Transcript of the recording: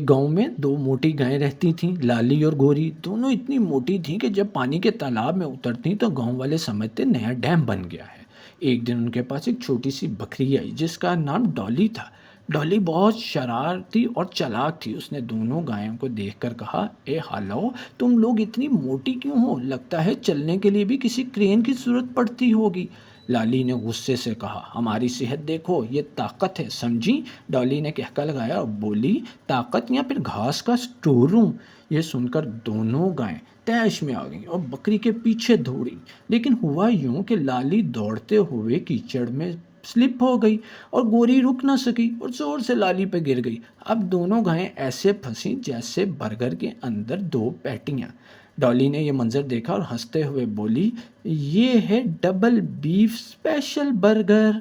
एक गांव में दो मोटी गायें रहती थीं, लाली और गोरी। दोनों इतनी मोटी थीं कि जब पानी के तालाब में उतरती तो गांव वाले समझते नया डैम बन गया है। एक दिन उनके पास एक छोटी सी बकरी आई जिसका नाम डॉली था। डॉली बहुत शरारती और चालाक थी। उसने दोनों गायों को देखकर कहा, ए हालो, तुम लोग इतनी मोटी क्यों हो? लगता है चलने के लिए भी किसी क्रेन की जरूरत पड़ती होगी। लाली ने गुस्से से कहा, हमारी सेहत देखो, ये ताकत है, समझी? डॉली ने कहका लगाया और बोली, ताकत या फिर घास का स्टोर रूम? ये सुनकर दोनों गायें तैश में आ गईं और बकरी के पीछे दौड़ी। लेकिन हुआ यूं कि लाली दौड़ते हुए कीचड़ में स्लिप हो गई और गोरी रुक ना सकी और जोर से लाली पे गिर गई। अब दोनों गायें ऐसे फंसी जैसे बर्गर के अंदर दो पैटियां। डॉली ने यह मंजर देखा और हंसते हुए बोली, ये है डबल बीफ स्पेशल बर्गर।